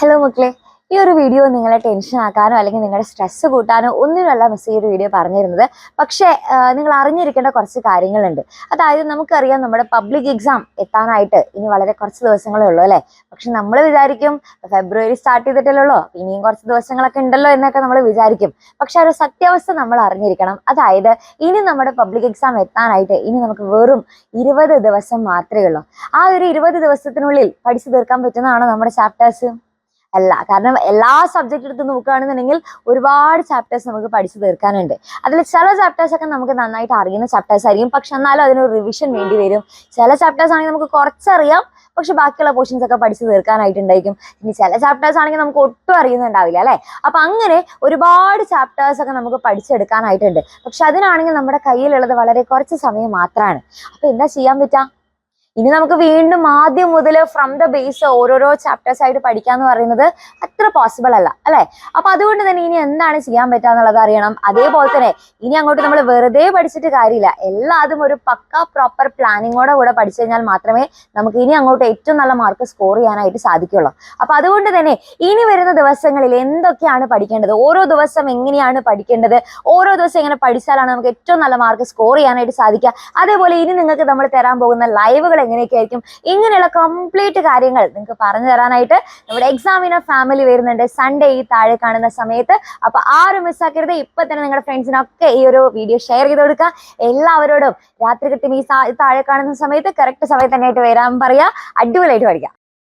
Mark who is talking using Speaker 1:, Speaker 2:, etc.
Speaker 1: Hello മക്കളെ, ഈ ഒരു വീഡിയോ നിങ്ങളെ ടെൻഷൻ ആക്കാനോ അല്ലെങ്കിൽ നിങ്ങളുടെ സ്ട്രെസ് കൂട്ടാനോ ഒന്നിനല്ല മിസ് ഈ ഒരു വീഡിയോ പറഞ്ഞിരുന്നത്. പക്ഷേ നിങ്ങൾ അറിഞ്ഞിരിക്കേണ്ട കുറച്ച് കാര്യങ്ങളുണ്ട്. അതായത് നമുക്കറിയാം നമ്മുടെ പബ്ലിക് എക്സാം എത്താനായിട്ട് ഇനി വളരെ കുറച്ച് ദിവസങ്ങളേ ഉള്ളൂ അല്ലേ. പക്ഷെ നമ്മൾ വിചാരിക്കും ഫെബ്രുവരി സ്റ്റാർട്ട് ചെയ്തിട്ടല്ലേ ഉള്ളൂ, ഇനിയും കുറച്ച് ദിവസങ്ങളൊക്കെ ഉണ്ടല്ലോ എന്നൊക്കെ നമ്മൾ വിചാരിക്കും. പക്ഷെ ഒരു സത്യാവസ്ഥ നമ്മൾ അറിഞ്ഞിരിക്കണം. അതായത് ഇനി നമ്മുടെ പബ്ലിക് എക്സാം എത്താനായിട്ട് ഇനി നമുക്ക് വെറും 20 ദിവസം മാത്രമേ ഉള്ളൂ. ആ ഒരു 20 ദിവസത്തിനുള്ളിൽ പഠിച്ചു തീർക്കാൻ പറ്റുന്നതാണോ നമ്മുടെ ചാപ്റ്റേഴ്സ്? അല്ല. കാരണം എല്ലാ സബ്ജക്റ്റ് എടുത്ത് നോക്കുകയാണെന്നുണ്ടെങ്കിൽ ഒരുപാട് ചാപ്റ്റേഴ്സ് നമുക്ക് പഠിച്ചു തീർക്കാനുണ്ട്. അതിൽ ചില ചാപ്റ്റേഴ്സ് ഒക്കെ നമുക്ക് നന്നായിട്ട് അറിയുന്ന ചാപ്റ്റേഴ്സ് ആയിരിക്കും, പക്ഷെ എന്നാലും അതിനൊരു റിവിഷൻ വേണ്ടി വരും. ചില ചാപ്റ്റേഴ്സ് ആണെങ്കിൽ നമുക്ക് കുറച്ചറിയാം, പക്ഷെ ബാക്കിയുള്ള പോർഷൻസ് ഒക്കെ പഠിച്ചു തീർക്കാനായിട്ടുണ്ടായിരിക്കും. ഇനി ചില ചാപ്റ്റേഴ്സ് ആണെങ്കിൽ നമുക്ക് ഒട്ടും അറിയുന്നുണ്ടാവില്ല അല്ലെ. അപ്പൊ അങ്ങനെ ഒരുപാട് ചാപ്റ്റേഴ്സ് ഒക്കെ നമുക്ക് പഠിച്ചെടുക്കാനായിട്ടുണ്ട്. പക്ഷെ അതിനാണെങ്കിൽ നമ്മുടെ കയ്യിലുള്ളത് വളരെ കുറച്ച് സമയം മാത്രമാണ്. അപ്പൊ എന്താ ചെയ്യാൻ പറ്റുക? ഇനി നമുക്ക് വീണ്ടും ആദ്യം മുതൽ ഫ്രം ദ ബേസ് ഓരോരോ ചാപ്റ്റേഴ്സ് ആയിട്ട് പഠിക്കാന്ന് പറയുന്നത് അത്ര പോസിബിൾ അല്ല അല്ലെ. അപ്പൊ അതുകൊണ്ട് തന്നെ ഇനി എന്താണ് ചെയ്യാൻ പറ്റുക എന്നുള്ളത് അറിയണം. അതേപോലെ തന്നെ ഇനി അങ്ങോട്ട് നമ്മൾ വെറുതെ പഠിച്ചിട്ട് കാര്യമില്ല. എല്ലാതും ഒരു പക്ക പ്രോപ്പർ പ്ലാനിങ്ങോടെ കൂടെ പഠിച്ചു കഴിഞ്ഞാൽ മാത്രമേ നമുക്ക് ഇനി അങ്ങോട്ട് ഏറ്റവും നല്ല മാർക്ക് സ്കോർ ചെയ്യാനായിട്ട് സാധിക്കുള്ളൂ. അപ്പൊ അതുകൊണ്ട് തന്നെ ഇനി വരുന്ന ദിവസങ്ങളിൽ എന്തൊക്കെയാണ് പഠിക്കേണ്ടത്, ഓരോ ദിവസം എങ്ങനെയാണ് പഠിക്കേണ്ടത്, ഓരോ ദിവസം എങ്ങനെ പഠിച്ചാലാണ് നമുക്ക് ഏറ്റവും നല്ല മാർക്ക് സ്കോർ ചെയ്യാനായിട്ട് സാധിക്കുക, അതേപോലെ ഇനി നിങ്ങൾക്ക് നമ്മൾ തരാൻ പോകുന്ന ലൈവുകൾ എങ്ങനെയൊക്കെ ആയിരിക്കും, ഇങ്ങനെയുള്ള കംപ്ലീറ്റ് കാര്യങ്ങൾ നിങ്ങൾക്ക് പറഞ്ഞു തരാനായിട്ട് നമ്മുടെ എക്സാമിനർ ഫാമിലി വരുന്നുണ്ട് സൺഡേ ഈ താഴെ കാണുന്ന സമയത്ത്. അപ്പൊ ആരും മിസ്സാക്കരുത്. ഇപ്പൊ തന്നെ നിങ്ങളുടെ ഫ്രണ്ട്സിനൊക്കെ ഈ ഒരു വീഡിയോ ഷെയർ ചെയ്ത് കൊടുക്കുക. എല്ലാവരോടും രാത്രി കിട്ടും ഈ താഴെ കാണുന്ന സമയത്ത് കറക്റ്റ് സമയത്ത് തന്നെയായിട്ട് വരാൻ പറയാ. അടിപൊളിയായിട്ട് പഠിക്കാം.